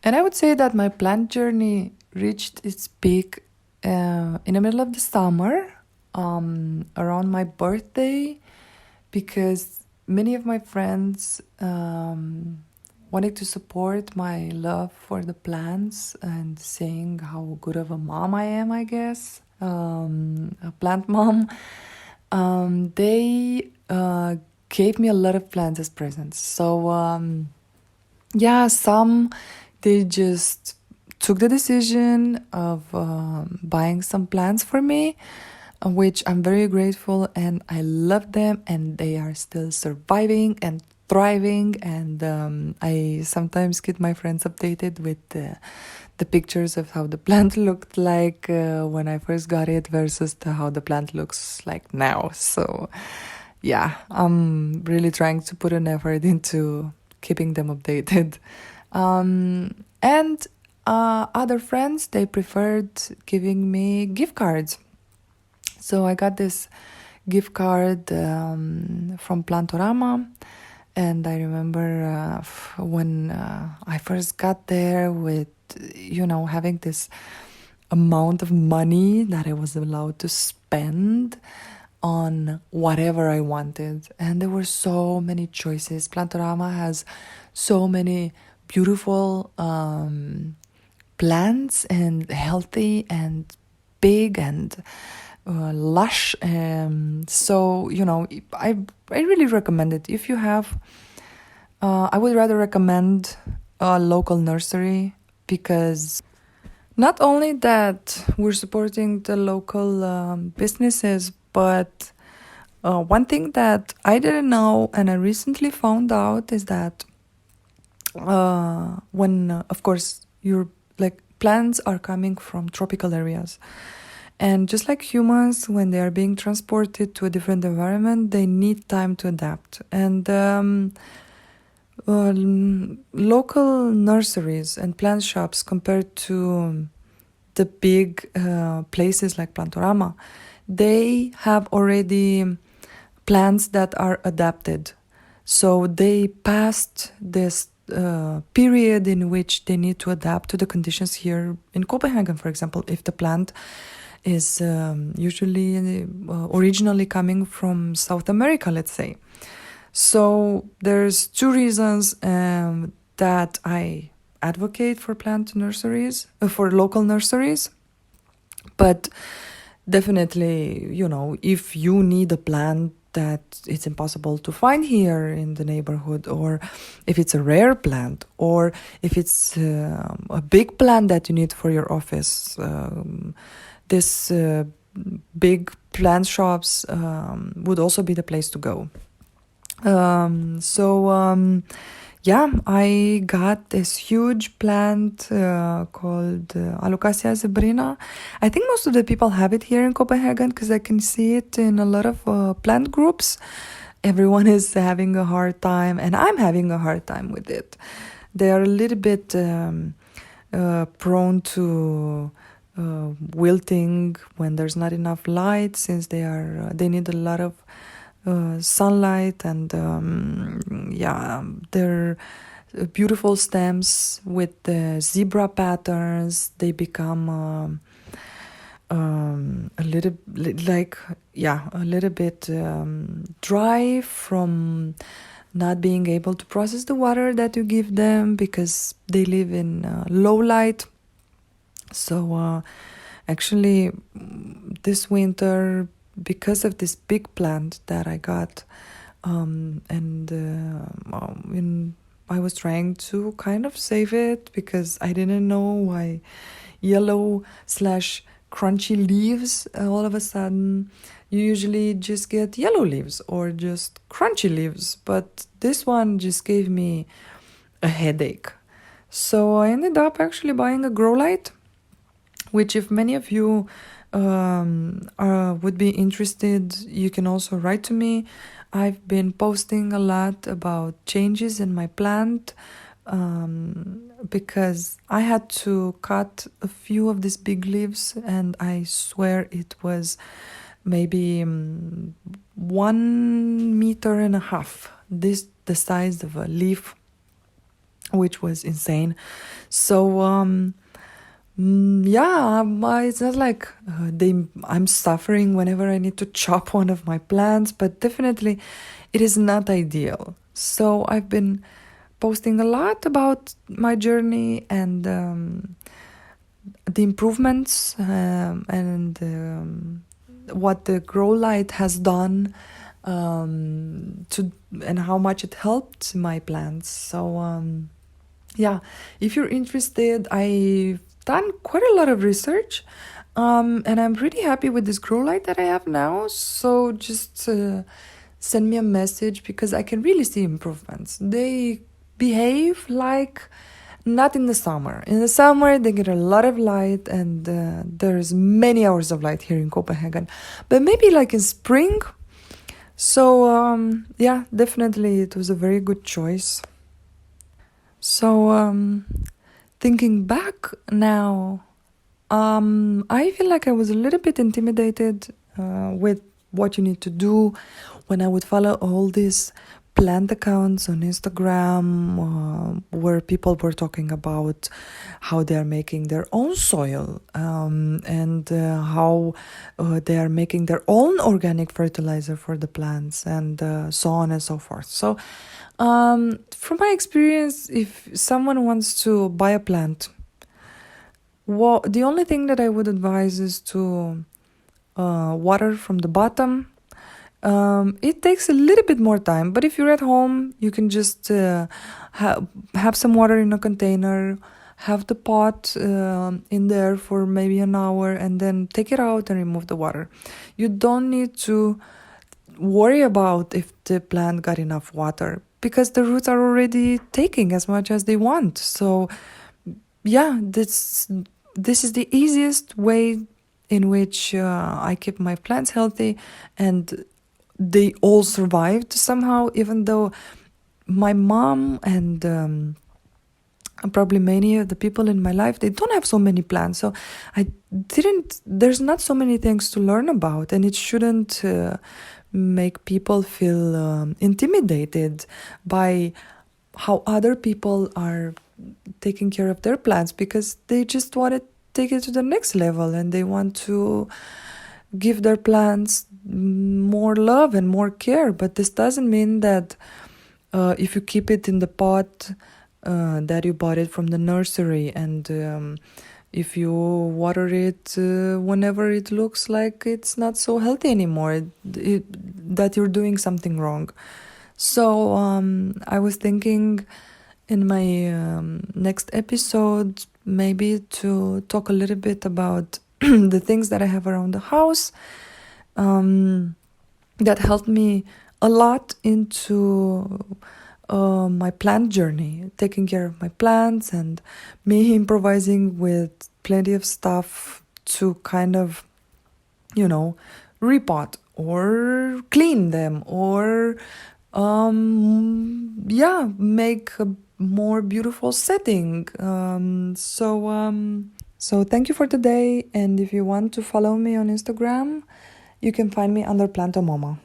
And I would say that my plant journey reached its peak in the middle of the summer, around my birthday, because many of my friends wanted to support my love for the plants and saying how good of a mom I am, I guess, a plant mom. They gave me a lot of plants as presents. So, yeah, some they just took the decision of buying some plants for me, which I'm very grateful, and I love them, and they are still surviving and thriving. And I sometimes get my friends updated with the pictures of how the plant looked like when I first got it versus how the plant looks like now. So yeah, I'm really trying to put an effort into keeping them updated. And other friends, they preferred giving me gift cards. So I got this gift card from Plantorama. And I remember when I first got there with, having this amount of money that I was allowed to spend on whatever I wanted. And there were so many choices. Plantorama has so many beautiful plants and healthy and big and lush. So, I really recommend it. If you have, I would rather recommend a local nursery, because not only that we're supporting the local businesses, but one thing that I didn't know and I recently found out is that when, of course, your plants are coming from tropical areas. And just like humans, when they are being transported to a different environment, they need time to adapt. And local nurseries and plant shops, compared to the big places like Plantorama, they have already plants that are adapted. So they passed this period in which they need to adapt to the conditions here in Copenhagen, for example. If the plant is usually originally coming from South America, let's say. So there's two reasons that I advocate for plant nurseries, for local nurseries. But definitely, if you need a plant that it's impossible to find here in the neighborhood, or if it's a rare plant, or if it's a big plant that you need for your office, this big plant shops would also be the place to go. Yeah, I got this huge plant called Alocasia zebrina. I think most of the people have it here in Copenhagen, because I can see it in a lot of plant groups. Everyone is having a hard time, and I'm having a hard time with it. They are a little bit prone to wilting when there's not enough light, since they need a lot of sunlight. And they're beautiful stems with the zebra patterns. They become a little bit dry from not being able to process the water that you give them, because they live in low light. So actually, this winter, because of this big plant that I got, I was trying to kind of save it, because I didn't know why yellow/crunchy leaves all of a sudden. You usually just get yellow leaves or just crunchy leaves, but this one just gave me a headache. So I ended up actually buying a grow light, which, if many of you would be interested, you can also write to me. I've been posting a lot about changes in my plant, because I had to cut a few of these big leaves, and I swear it was maybe 1.5 meters, the size of a leaf. which was insane. So it's not like I'm suffering whenever I need to chop one of my plants, but definitely it is not ideal. So I've been posting a lot about my journey and the improvements and what the grow light has done to and how much it helped my plants. So if you're interested, I've done quite a lot of research, and I'm pretty happy with this grow light that I have now. So just send me a message because I can really see improvements. They behave like not in the summer. In the summer, they get a lot of light, and there's many hours of light here in Copenhagen. But maybe like in spring. So definitely it was a very good choice. So thinking back now, I feel like I was a little bit intimidated with what you need to do when I would follow all these plant accounts on Instagram where people were talking about how they are making their own soil and how they are making their own organic fertilizer for the plants and so on and so forth. So from my experience, if someone wants to buy a plant, the only thing that I would advise is to water from the bottom. It takes a little bit more time, but if you're at home, you can just have some water in a container, have the pot in there for maybe an hour, and then take it out and remove the water. You don't need to worry about if the plant got enough water because the roots are already taking as much as they want. So this is the easiest way in which I keep my plants healthy, and they all survived somehow, even though my mom and probably many of the people in my life, they don't have so many plants. So there's not so many things to learn about, and it shouldn't make people feel intimidated by how other people are taking care of their plants, because they just want to take it to the next level and they want to give their plants more love and more care. But this doesn't mean that if you keep it in the pot that you bought it from the nursery, and if you water it whenever it looks like it's not so healthy anymore, that you're doing something wrong. So I was thinking in my next episode maybe to talk a little bit about the things that I have around the house that helped me a lot into my plant journey, taking care of my plants and me improvising with plenty of stuff to kind of, repot or clean them or make a more beautiful setting. So thank you for today, and if you want to follow me on Instagram, you can find me under Plantomama.